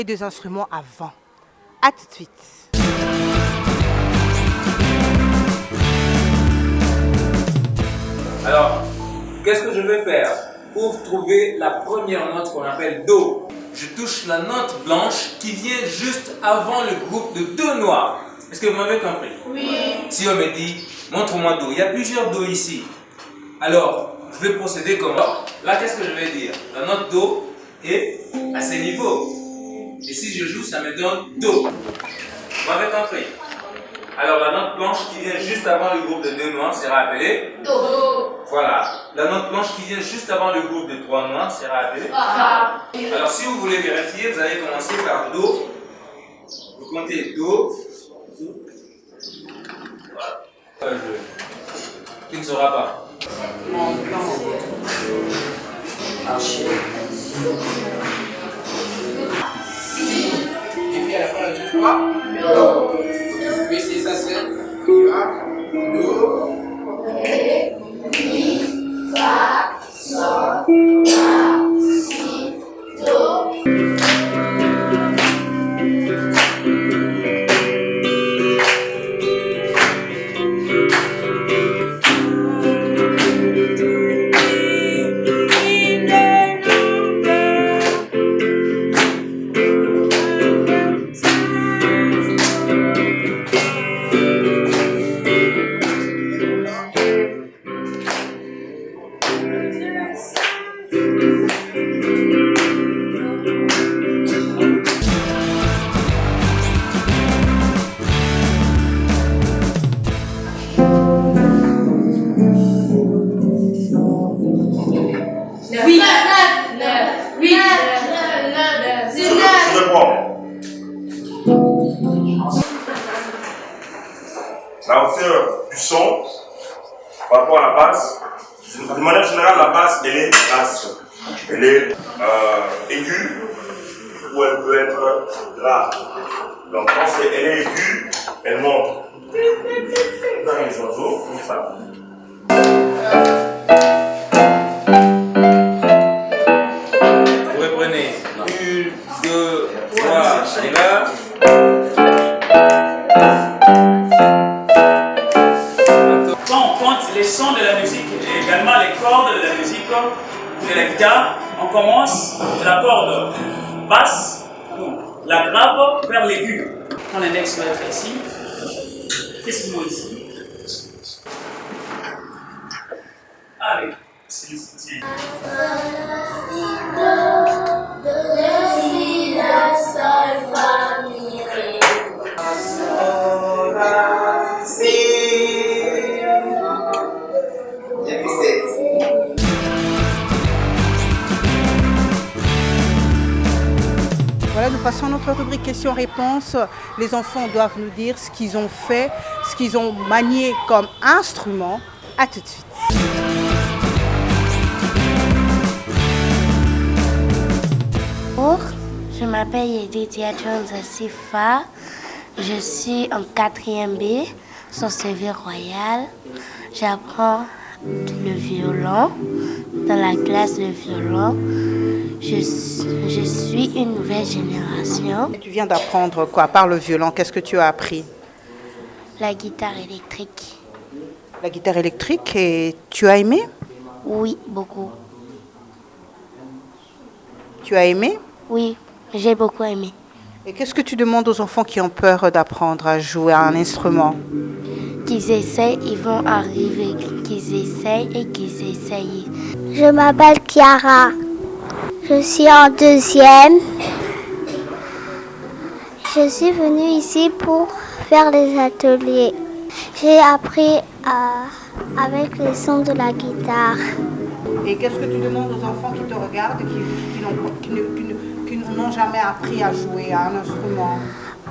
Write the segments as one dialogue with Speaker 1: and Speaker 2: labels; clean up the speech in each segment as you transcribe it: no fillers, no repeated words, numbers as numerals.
Speaker 1: Des instruments avant. À tout de suite.
Speaker 2: Alors, qu'est-ce que je vais faire pour trouver la première note qu'on appelle Do? Je touche la note blanche qui vient juste avant le groupe de Do noirs. Est-ce que vous m'avez compris? Oui. Si on me dit, montre-moi Do, il y a plusieurs Do ici. Alors, je vais procéder comment? Là, qu'est-ce que je vais dire? La note Do est à ce niveau. Et si je joue, ça me donne Do. Vous m'avez compris? Alors la note blanche qui vient juste avant le groupe de Do noirs sera appelée Do. Voilà. La note blanche qui vient juste avant le groupe de 3 noirs sera appelée Fa. Alors si vous voulez vérifier, vous allez commencer par Do. Vous comptez Do. Voilà. Tu ne sauras pas. Et puis à la fin, on dit quoi? Do. Oui, c'est ça, c'est. Tu vois? Do. Ré, mi, fa, sol, la, si, do.
Speaker 3: La hauteur du son par rapport à la basse, de manière générale, la basse, elle est basse. Elle est aiguë ou elle peut être grave. Donc quand elle est aiguë, elle monte dans les oiseaux, comme ça.
Speaker 2: Vous reprenez 1, 2, 3, allez là.
Speaker 4: Quand on compte les sons de la musique et également les cordes de la musique de la guitare, on commence de la corde basse, la grave vers l'aigu. Quand l'index va être ici, qu'est-ce qu'il faut ici? Allez, c'est ici.
Speaker 1: Voilà, nous passons à notre rubrique questions-réponses. Les enfants doivent nous dire ce qu'ils ont fait, ce qu'ils ont manié comme instrument. À tout de suite.
Speaker 5: Bonjour, je m'appelle Yedidia Jones Sifa. Je suis en 4e B, sur CV Royal. J'apprends le violon dans la classe de violon. Je suis une nouvelle génération.
Speaker 1: Tu viens d'apprendre quoi par le violon? Qu'est-ce que tu as appris?
Speaker 5: La guitare électrique.
Speaker 1: La guitare électrique, et tu as aimé?
Speaker 5: Oui, beaucoup.
Speaker 1: Tu as aimé?
Speaker 5: Oui, j'ai beaucoup aimé.
Speaker 1: Et qu'est-ce que tu demandes aux enfants qui ont peur d'apprendre à jouer à un instrument?
Speaker 5: Qu'ils essayent, ils vont arriver. Qu'ils essayent et qu'ils essayent.
Speaker 6: Je m'appelle Chiara. Je suis en 2e. Je suis venue ici pour faire les ateliers. J'ai appris avec les sons de la guitare.
Speaker 1: Et qu'est-ce que tu demandes aux enfants qui te regardent et qui n'ont jamais appris à jouer à un instrument?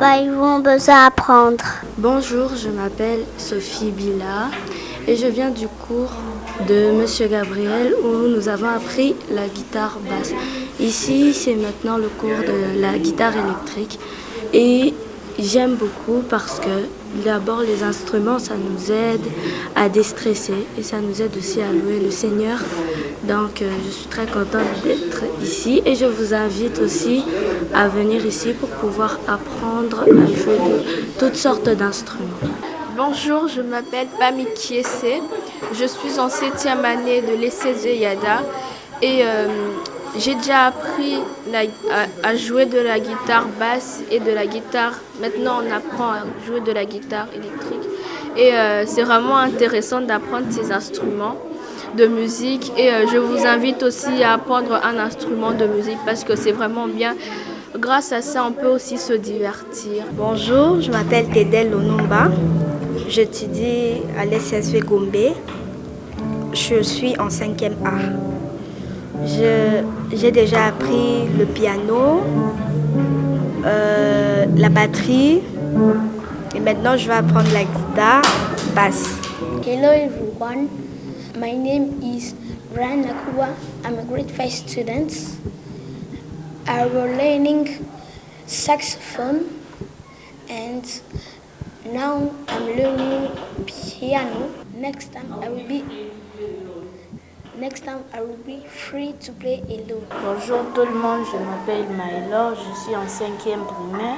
Speaker 6: Ils vont besoin d'apprendre.
Speaker 7: Bonjour, je m'appelle Sophie Bila et je viens du cours de Monsieur Gabriel où nous avons appris la guitare basse. Ici, c'est maintenant le cours de la guitare électrique et J'aime beaucoup parce que d'abord les instruments, ça nous aide à déstresser et ça nous aide aussi à louer le Seigneur. Donc je suis très contente d'être ici et je vous invite aussi à venir ici pour pouvoir apprendre à jouer de toutes sortes d'instruments.
Speaker 8: Bonjour, je m'appelle Pami Kiese. Je suis en 7e année de l'ECZ Yada et j'ai déjà appris à jouer de la guitare basse et de la guitare. Maintenant, on apprend à jouer de la guitare électrique. Et c'est vraiment intéressant d'apprendre ces instruments de musique. Et je vous invite aussi à apprendre un instrument de musique parce que c'est vraiment bien. Grâce à ça, on peut aussi se divertir.
Speaker 9: Bonjour, je m'appelle Tedel Onumba. J'étudie à l'SSV Gombe. Je suis en 5e A. J'ai déjà appris le piano, la batterie et maintenant je vais apprendre la guitare basse.
Speaker 6: Hello everyone, my name is Brian Nakua. I'm a grade 5 student. I was learning saxophone and now I'm learning piano. Next time I will be free to play alone.
Speaker 7: Bonjour tout le monde, je m'appelle Maëlor, je suis en 5e primaire.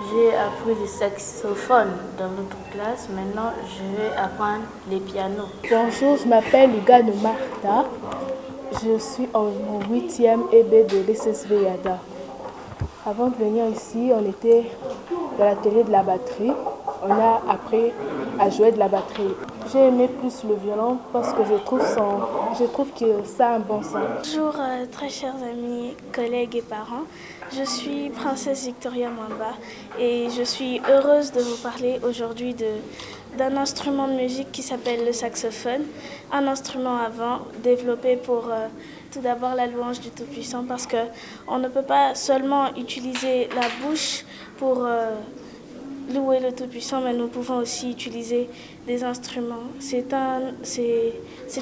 Speaker 7: J'ai appris le saxophone dans notre classe, maintenant je vais apprendre les pianos.
Speaker 10: Bonjour, je m'appelle Lugano Martha, je suis en 8e EB de l'SSV Yada. Avant de venir ici, on était dans l'atelier de la batterie. On a appris à jouer de la batterie. J'ai aimé plus le violon parce que je trouve que ça a un bon son.
Speaker 11: Bonjour très chers amis, collègues et parents. Je suis Princesse Victoria Mwamba et je suis heureuse de vous parler aujourd'hui d'un instrument de musique qui s'appelle le saxophone. Un instrument à vent développé pour tout d'abord la louange du Tout-Puissant parce qu'on ne peut pas seulement utiliser la bouche pour louer le Tout-Puissant, mais nous pouvons aussi utiliser des instruments. C'est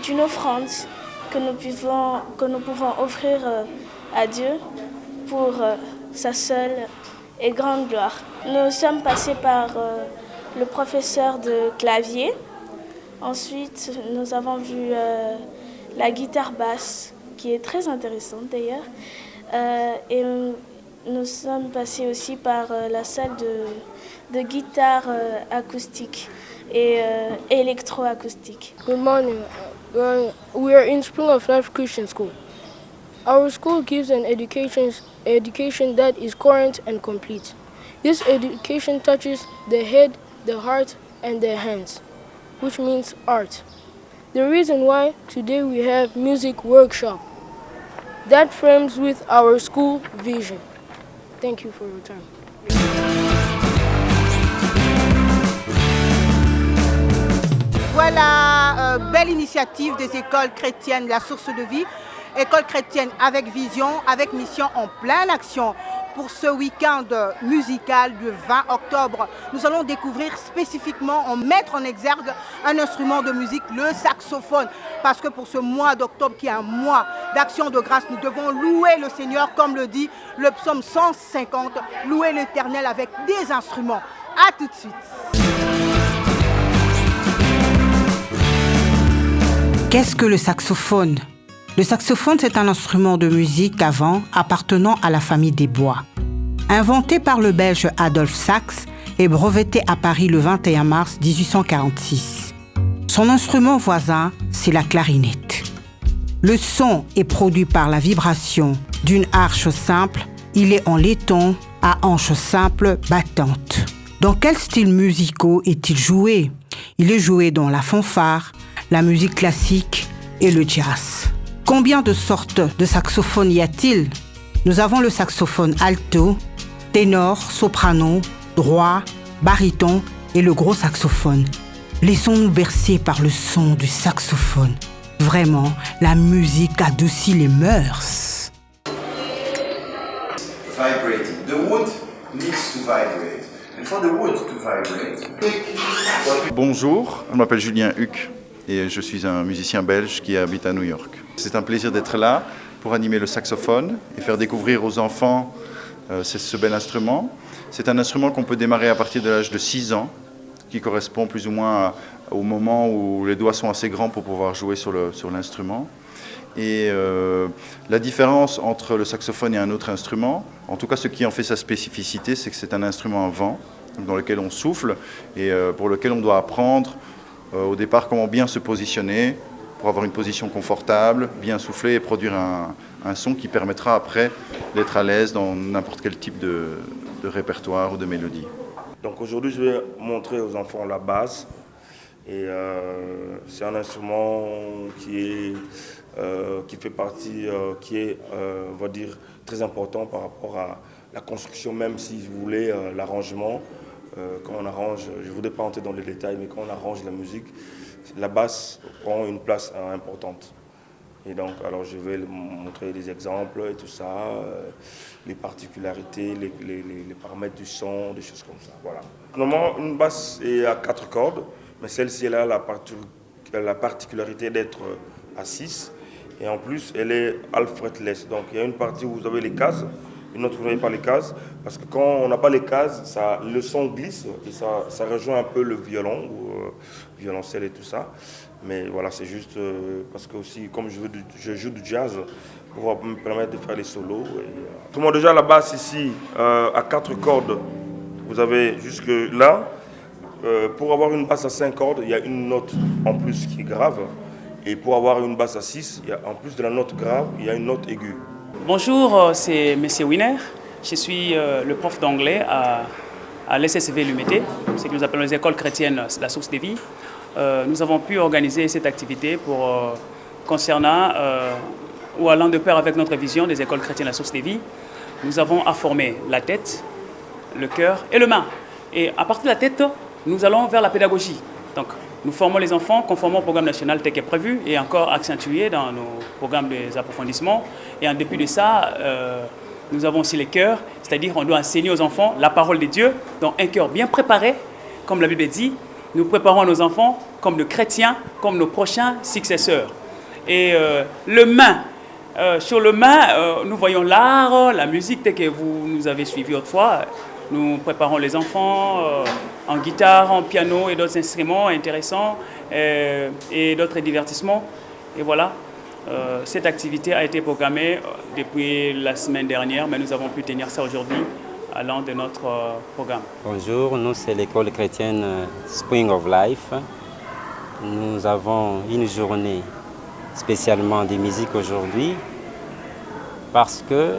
Speaker 11: une offrande que nous pouvons offrir à Dieu pour sa seule et grande gloire. Nous sommes passés par le professeur de clavier. Ensuite, nous avons vu la guitare basse, qui est très intéressante d'ailleurs. Et nous sommes passés aussi par la salle de guitare acoustique et électroacoustique.
Speaker 10: Good morning. We are in Spring of Life Christian School. Our school gives an education that is current and complete. This education touches the head, the heart, and the hands, which means art. The reason why today we have music workshop that frames with our school vision. Thank you for your time.
Speaker 1: Voilà, belle initiative des écoles chrétiennes, la source de vie. École chrétienne avec vision, avec mission en pleine action. Pour ce week-end musical du 20 octobre, nous allons découvrir spécifiquement, mettre en exergue un instrument de musique, le saxophone. Parce que pour ce mois d'octobre, qui est un mois d'action de grâce, nous devons louer le Seigneur, comme le dit le psaume 150, louer l'Éternel avec des instruments. À tout de suite.
Speaker 12: Qu'est-ce que le saxophone ? Le saxophone, c'est un instrument de musique à vent appartenant à la famille des bois. Inventé par le Belge Adolphe Sax et breveté à Paris le 21 mars 1846. Son instrument voisin, c'est la clarinette. Le son est produit par la vibration d'une arche simple. Il est en laiton à hanches simples battantes. Dans quels styles musicaux est-il joué ? Il est joué dans la fanfare, la musique classique et le jazz. Combien de sortes de saxophones y a-t-il ? Nous avons le saxophone alto, ténor, soprano, droit, baryton et le gros saxophone. Laissons-nous bercer par le son du saxophone. Vraiment, la musique adoucit les mœurs.
Speaker 13: Vibrating. The wood needs to vibrate. And for the wood to vibrate.
Speaker 14: Bonjour, je m'appelle Julien Huck et je suis un musicien belge qui habite à New York. C'est un plaisir d'être là pour animer le saxophone et faire découvrir aux enfants ce bel instrument. C'est un instrument qu'on peut démarrer à partir de l'âge de 6 ans, qui correspond plus ou moins au moment où les doigts sont assez grands pour pouvoir jouer sur l'instrument. Et la différence entre le saxophone et un autre instrument, en tout cas ce qui en fait sa spécificité, c'est que c'est un instrument à vent, dans lequel on souffle et pour lequel on doit apprendre au départ comment bien se positionner pour avoir une position confortable, bien souffler et produire un son qui permettra après d'être à l'aise dans n'importe quel type de répertoire ou de mélodie.
Speaker 3: Donc aujourd'hui je vais montrer aux enfants la basse et c'est un instrument qui fait partie, on va dire, très important par rapport à la construction, même si vous voulez l'arrangement. Quand on arrange, je ne voudrais pas entrer dans les détails, mais quand on arrange la musique, la basse prend une place importante. Et donc, alors je vais montrer des exemples et tout ça, les particularités, les paramètres du son, des choses comme ça. Voilà. Normalement, une basse est à 4 cordes, mais celle-ci, elle a la particularité d'être à 6. Et en plus, elle est half fretless. Donc, il y a une partie où vous avez les cases, une autre où vous n'avez pas les cases. Parce que quand on n'a pas les cases, le son glisse et ça rejoint un peu le violon ou violoncelle et tout ça. Mais voilà, c'est juste parce que aussi, comme je joue du jazz, pour me permettre de faire les solos. Tout le monde, déjà la basse ici, à 4 cordes, vous avez jusque là. Pour avoir une basse à 5 cordes, il y a une note en plus qui est grave. Et pour avoir une basse à 6, en plus de la note grave, il y a une note aiguë.
Speaker 4: Bonjour, c'est M. Wiener. Je suis le prof d'anglais à l'SSV Lumété, ce que nous appelons les écoles chrétiennes, la source des vies. Nous avons pu organiser cette activité concernant ou allant de pair avec notre vision des écoles chrétiennes, la source des vies. Nous avons à former la tête, le cœur et le main. Et à partir de la tête, nous allons vers la pédagogie. Donc, nous formons les enfants conformément au programme national tel qu'est prévu et encore accentué dans nos programmes des approfondissements. Et en dépit de ça, nous avons aussi les cœurs, c'est-à-dire qu'on doit enseigner aux enfants la parole de Dieu, donc un cœur bien préparé, comme la Bible dit. Nous préparons nos enfants comme de chrétiens, comme nos prochains successeurs. Et le main, sur le main, nous voyons l'art, la musique telle que vous nous avez suivi autrefois. Nous préparons les enfants en guitare, en piano et d'autres instruments intéressants et d'autres divertissements. Et voilà, cette activité a été programmée depuis la semaine dernière, mais nous avons pu tenir ça aujourd'hui allant de notre programme.
Speaker 15: Bonjour, nous c'est l'école chrétienne Spring of Life. Nous avons une journée spécialement de musique aujourd'hui parce que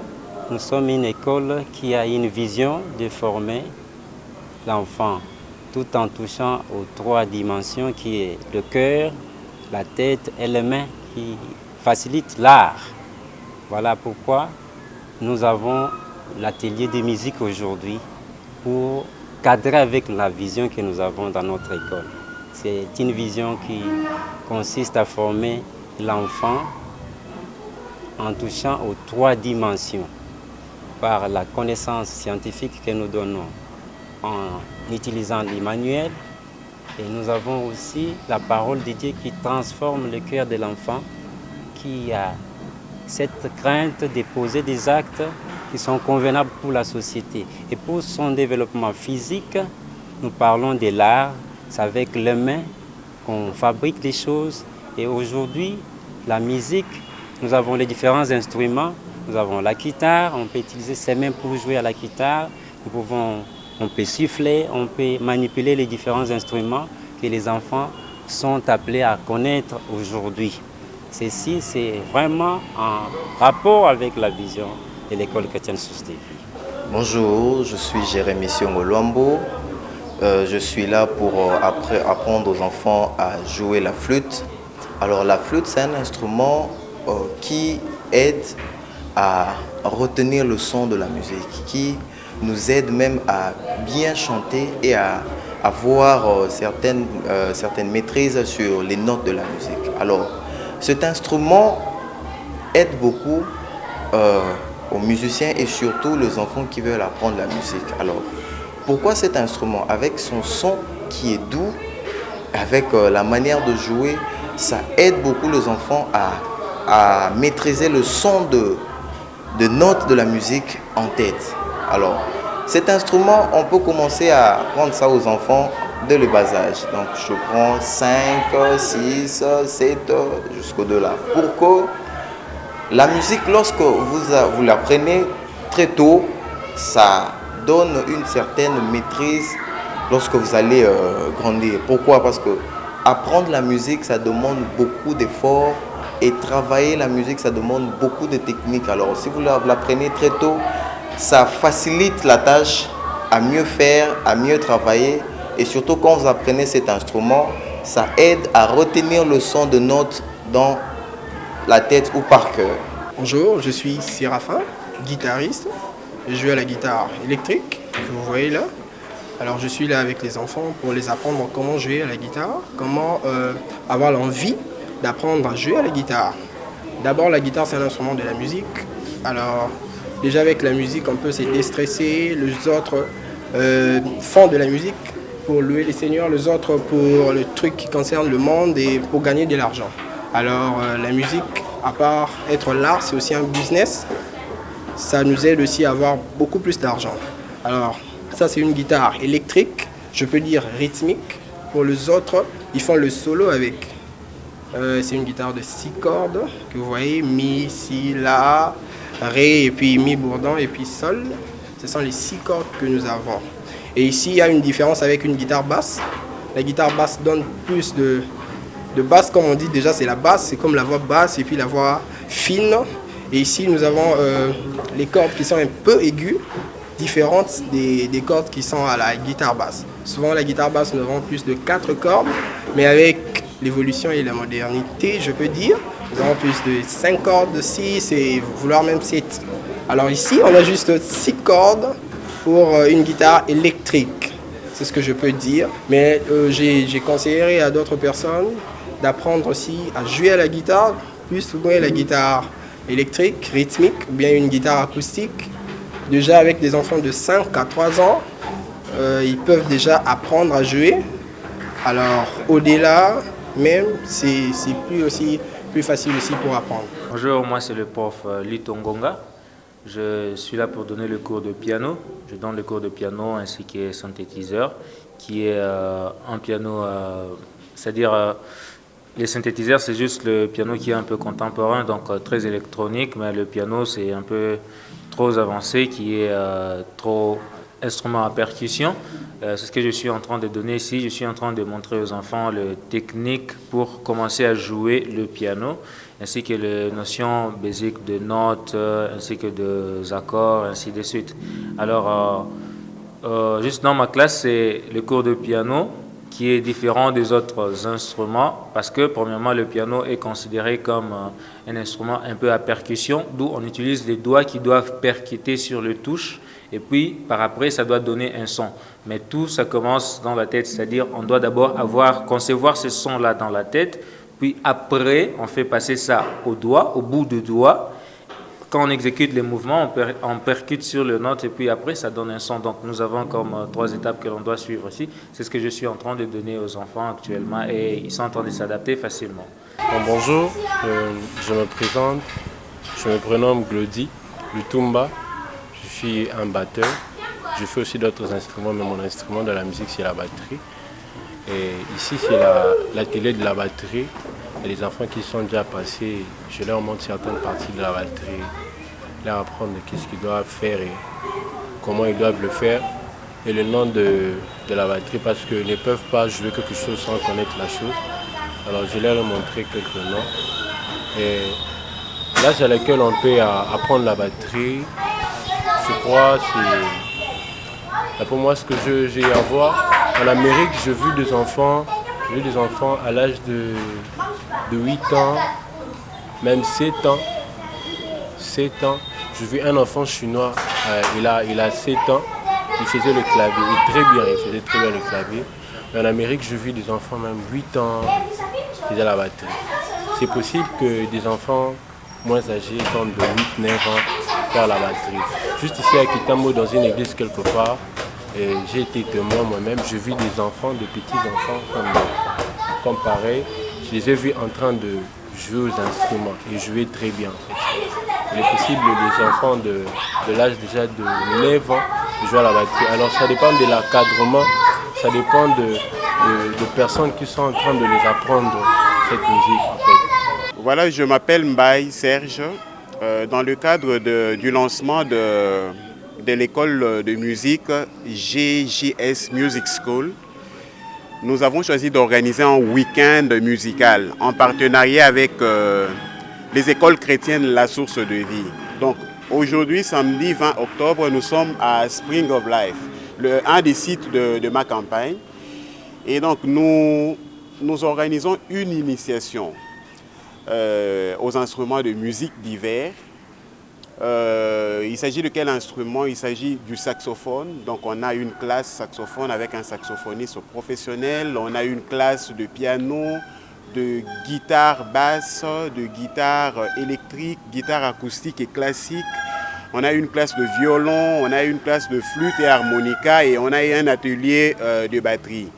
Speaker 15: nous sommes une école qui a une vision de former l'enfant tout en touchant aux 3 dimensions qui est le cœur, la tête et les mains qui facilitent l'art. Voilà pourquoi nous avons l'atelier de musique aujourd'hui pour cadrer avec la vision que nous avons dans notre école. C'est une vision qui consiste à former l'enfant en touchant aux 3 dimensions par la connaissance scientifique que nous donnons en utilisant les manuels. Et nous avons aussi la parole de Dieu qui transforme le cœur de l'enfant, qui a cette crainte de poser des actes qui sont convenables pour la société. Et pour son développement physique, nous parlons de l'art, c'est avec les mains qu'on fabrique des choses. Et aujourd'hui, la musique, nous avons les différents instruments. Nous avons la guitare, on peut utiliser ses mains pour jouer à la guitare. On peut siffler, on peut manipuler les différents instruments que les enfants sont appelés à connaître aujourd'hui. Ceci, c'est vraiment en rapport avec la vision de l'école chrétienne Source des Vies.
Speaker 16: Bonjour, je suis Jérémy Siongolombo. Je suis là pour apprendre aux enfants à jouer la flûte. Alors la flûte, c'est un instrument qui aide à retenir le son de la musique, qui nous aide même à bien chanter et à avoir certaines maîtrises sur les notes de la musique. Alors, cet instrument aide beaucoup aux musiciens et surtout les enfants qui veulent apprendre la musique. Alors, pourquoi cet instrument? Avec son son qui est doux, avec la manière de jouer, ça aide beaucoup les enfants à maîtriser le son de notes de la musique en tête. Alors, Cet instrument, on peut commencer à apprendre ça aux enfants dès le bas âge. Donc je prends 5, 6, 7 jusqu'au-delà. Pourquoi? La musique, lorsque vous l'apprenez très tôt, ça donne une certaine maîtrise lorsque vous allez grandir. Pourquoi? Parce que apprendre la musique, ça demande beaucoup d'efforts et travailler la musique, ça demande beaucoup de techniques. Alors si vous l'apprenez très tôt, ça facilite la tâche à mieux faire, à mieux travailler. Et surtout quand vous apprenez cet instrument, ça aide à retenir le son de notes dans la tête ou par cœur.
Speaker 17: Bonjour, je suis Séraphin, guitariste. Je joue à la guitare électrique que vous voyez là. Alors je suis là avec les enfants pour les apprendre comment jouer à la guitare, comment avoir l'envie d'apprendre à jouer à la guitare. D'abord, la guitare, c'est un instrument de la musique. Alors déjà avec la musique, on peut se déstresser. Les autres font de la musique pour louer les seigneurs, les autres pour le truc qui concerne le monde et pour gagner de l'argent. Alors la musique, à part être l'art, c'est aussi un business. Ça nous aide aussi à avoir beaucoup plus d'argent. Alors ça, c'est une guitare électrique, je peux dire rythmique. Pour les autres, ils font le solo avec. C'est une guitare de 6 cordes que vous voyez, mi, si, la, ré, et puis mi bourdon, et puis sol. Ce sont les 6 cordes que nous avons. Et ici, il y a une différence avec une guitare basse. La guitare basse donne plus de basse, comme on dit déjà, c'est la basse, c'est comme la voix basse et puis la voix fine. Et ici, nous avons les cordes qui sont un peu aiguës, différentes des cordes qui sont à la guitare basse. Souvent, la guitare basse, nous avons plus de 4 cordes, mais avec l'évolution et la modernité, je peux dire, nous avons plus de 5 cordes, 6 et vouloir même 7. Alors ici, on a juste 6 cordes pour une guitare électrique. C'est ce que je peux dire. Mais j'ai conseillé à d'autres personnes d'apprendre aussi à jouer à la guitare, plus souvent la guitare électrique, rythmique, ou bien une guitare acoustique. Déjà avec des enfants de 5 à 3 ans, ils peuvent déjà apprendre à jouer. Alors au-delà, même, c'est plus facile aussi pour apprendre.
Speaker 2: Bonjour, moi c'est le prof Lito Ngonga. Je suis là pour donner le cours de piano. Je donne le cours de piano ainsi que synthétiseur, qui est un piano, c'est-à-dire les synthétiseurs, c'est juste le piano qui est un peu contemporain, donc très électronique, mais le piano c'est un peu trop avancé, qui est trop instrument à percussion. C'est ce que je suis en train de donner ici. Je suis en train de montrer aux enfants les techniques pour commencer à jouer le piano, ainsi que les notions basiques de notes, ainsi que des accords, ainsi de suite. Alors, juste dans ma classe, c'est le cours de piano qui est différent des autres instruments parce que, premièrement, le piano est considéré comme un instrument un peu à percussion, d'où on utilise les doigts qui doivent percuter sur les touches. Et puis, par après, ça doit donner un son. Mais tout, ça commence dans la tête, c'est-à-dire on doit d'abord concevoir ce son-là dans la tête, puis après, on fait passer ça au doigt, au bout du doigt. Quand on exécute les mouvements, on percute sur le note et puis après, ça donne un son. Donc, nous avons comme 3 étapes que l'on doit suivre ici. C'est ce que je suis en train de donner aux enfants actuellement et ils sont en train de s'adapter facilement.
Speaker 18: Bonjour, je me présente. Je me prénomme Glody Lutumba. Je suis un batteur. Je fais aussi d'autres instruments, mais mon instrument de la musique, c'est la batterie. Et ici, c'est l'atelier de la batterie. Et les enfants qui sont déjà passés, je leur montre certaines parties de la batterie, leur apprendre qu'est-ce qu'ils doivent faire et comment ils doivent le faire. Et le nom de la batterie, parce qu'ils ne peuvent pas jouer quelque chose sans connaître la chose. Alors, je leur ai montré quelques noms. Et l'âge à laquelle on peut apprendre la batterie, je crois, c'est pour moi ce que j'ai à voir. En Amérique, j'ai vu des enfants à l'âge de 8 ans, même 7 ans. 7 ans. J'ai vu un enfant chinois, il a 7 ans, il faisait le clavier, il faisait très bien le clavier. Mais en Amérique, j'ai vu des enfants même 8 ans qui faisaient la batterie. C'est possible que des enfants moins âgés, comme de 8-9 ans, faire la batterie. Juste ici à Kitambo, dans une église quelque part, j'ai été témoin moi-même, j'ai vu des enfants, de petits enfants comme pareil. Je les ai vus en train de jouer aux instruments et jouer très bien. Il est possible que les enfants de l'âge déjà de 9 ans de jouer à la batterie. Alors ça dépend de l'encadrement, ça dépend de personnes qui sont en train de les apprendre cette musique en fait.
Speaker 19: Voilà, je m'appelle Mbaye Serge. Dans le cadre du lancement de l'école de musique GJS Music School, nous avons choisi d'organiser un week-end musical en partenariat avec les écoles chrétiennes La Source de Vie. Donc aujourd'hui, samedi 20 octobre, nous sommes à Spring of Life, un des sites de ma campagne. Et donc nous organisons une initiation aux instruments de musique divers. Il s'agit de quel instrument? Il s'agit du saxophone. Donc on a une classe saxophone avec un saxophoniste professionnel. On a une classe de piano, de guitare basse, de guitare électrique, guitare acoustique et classique. On a une classe de violon, on a une classe de flûte et harmonica et on a un atelier de batterie.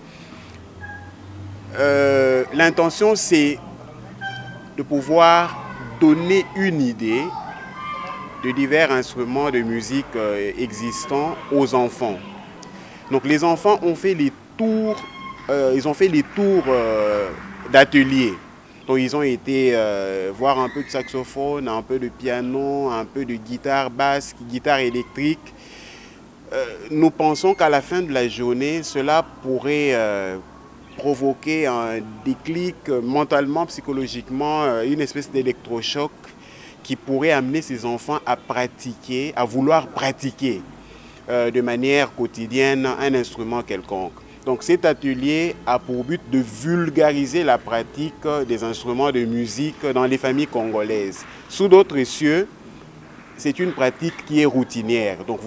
Speaker 19: L'intention, c'est de pouvoir donner une idée de divers instruments de musique existants aux enfants. Donc les enfants ont fait les tours, d'ateliers. Donc ils ont été voir un peu de saxophone, un peu de piano, un peu de guitare basse, guitare électrique. Nous pensons qu'à la fin de la journée, cela pourrait provoquer un déclic mentalement, psychologiquement, une espèce d'électrochoc qui pourrait amener ces enfants à pratiquer, à vouloir pratiquer de manière quotidienne un instrument quelconque. Donc cet atelier a pour but de vulgariser la pratique des instruments de musique dans les familles congolaises. Sous d'autres cieux, c'est une pratique qui est routinière. Donc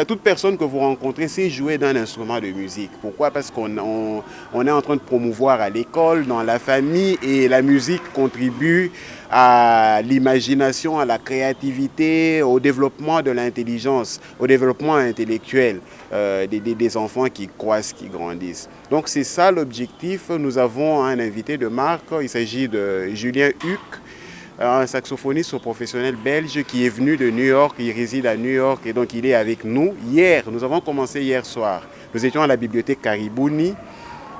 Speaker 19: toute personne que vous rencontrez sait jouer d'un instrument de musique. Pourquoi? Parce qu'on est en train de promouvoir à l'école, dans la famille, et la musique contribue à l'imagination, à la créativité, au développement de l'intelligence, au développement intellectuel des enfants qui croissent, qui grandissent. Donc c'est ça l'objectif. Nous avons un invité de marque, il s'agit de Julien Huck, un saxophoniste professionnel belge qui est venu de New York, il réside à New York et donc il est avec nous. Nous avons commencé hier soir. Nous étions à la bibliothèque Karibouni.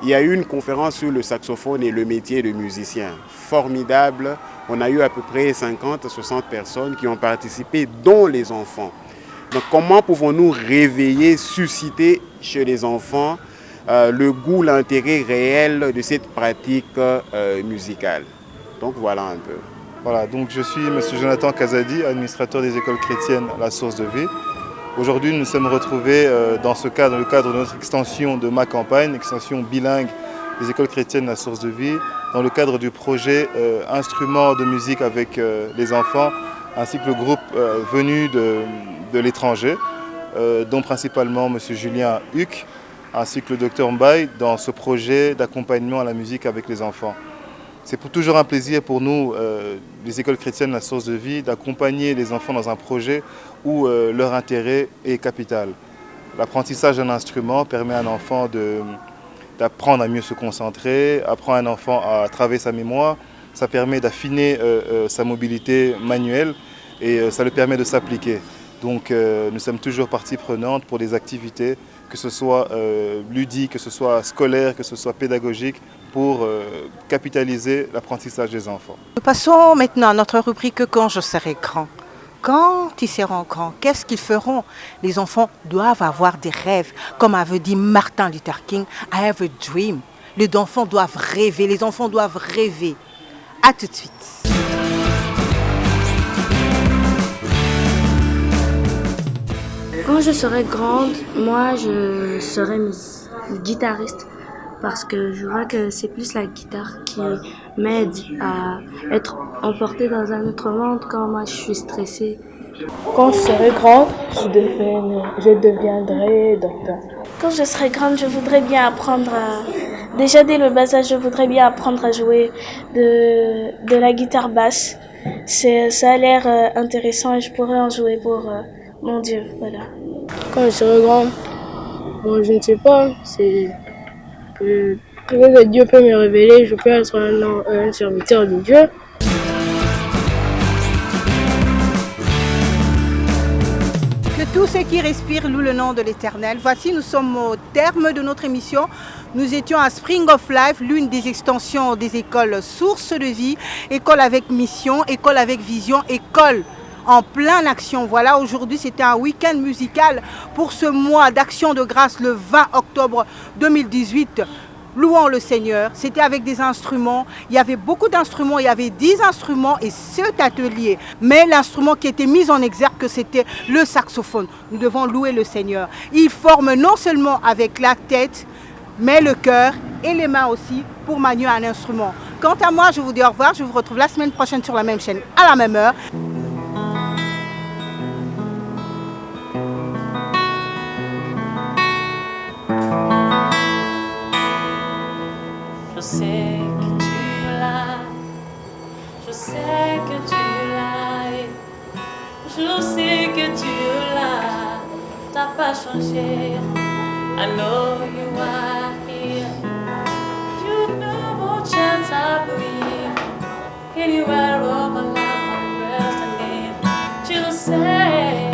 Speaker 19: Il y a eu une conférence sur le saxophone et le métier de musicien. Formidable. On a eu à peu près 50-60 personnes qui ont participé, dont les enfants. Donc comment pouvons-nous réveiller, susciter chez les enfants le goût, l'intérêt réel de cette pratique musicale? Donc voilà un peu.
Speaker 20: Voilà, donc je suis M. Jonathan Kazadi, administrateur des écoles chrétiennes La Source de Vie. Aujourd'hui, nous nous sommes retrouvés dans le cadre de notre extension de ma campagne, extension bilingue des écoles chrétiennes La Source de Vie, dans le cadre du projet Instruments de musique avec les enfants, ainsi que le groupe venu de l'étranger, dont principalement M. Julien Huck, ainsi que le Dr Mbaye, dans ce projet d'accompagnement à la musique avec les enfants. C'est toujours un plaisir pour nous, les écoles chrétiennes La Source de Vie, d'accompagner les enfants dans un projet où leur intérêt est capital. L'apprentissage d'un instrument permet à un enfant d'apprendre à mieux se concentrer, apprend à un enfant à travailler sa mémoire, ça permet d'affiner sa mobilité manuelle et ça le permet de s'appliquer. Donc nous sommes toujours partie prenante pour des activités, que ce soit ludique, que ce soit scolaire, que ce soit pédagogique, pour capitaliser l'apprentissage des enfants.
Speaker 12: Nous passons maintenant à notre rubrique « Quand je serai grand ». Quand ils seront grands, qu'est-ce qu'ils feront? Les enfants doivent avoir des rêves. Comme avait dit Martin Luther King, « I have a dream ». Les enfants doivent rêver, les enfants doivent rêver. À tout de suite.
Speaker 7: Quand je serai grande, moi je serai guitariste parce que je vois que c'est plus la guitare qui m'aide à être emportée dans un autre monde quand moi je suis stressée.
Speaker 10: Quand je serai grande, je deviendrai docteur.
Speaker 11: Quand je serai grande, je voudrais bien apprendre à... Déjà dès le bas âge, je voudrais bien apprendre à jouer de la guitare basse. Ça a l'air intéressant et je pourrais en jouer pour mon Dieu. Voilà.
Speaker 10: Quand je serai grande, bon, je ne sais pas, c'est que peut-être Dieu peut me révéler, je peux être un serviteur de Dieu.
Speaker 1: Que tous ceux qui respirent louent le nom de l'Éternel. Voici, nous sommes au terme de notre émission. Nous étions à Spring of Life, l'une des extensions des écoles Source de Vie, école avec mission, école avec vision, école en pleine action. Voilà, aujourd'hui c'était un week-end musical pour ce mois d'action de grâce le 20 octobre 2018. Louons le Seigneur, c'était avec des instruments, il y avait beaucoup d'instruments, il y avait 10 instruments et cet atelier. Mais l'instrument qui était mis en exergue, c'était le saxophone. Nous devons louer le Seigneur. Il forme non seulement avec la tête, mais le cœur et les mains aussi pour manier un instrument. Quant à moi, je vous dis au revoir, je vous retrouve la semaine prochaine sur la même chaîne à la même heure.
Speaker 21: Je sais que tu l'as, je sais que tu l'as, je sais que tu l'as, t'as pas changé. I know you are here, you know what chance I believe, anywhere of my life I'm resting in, tu le sais.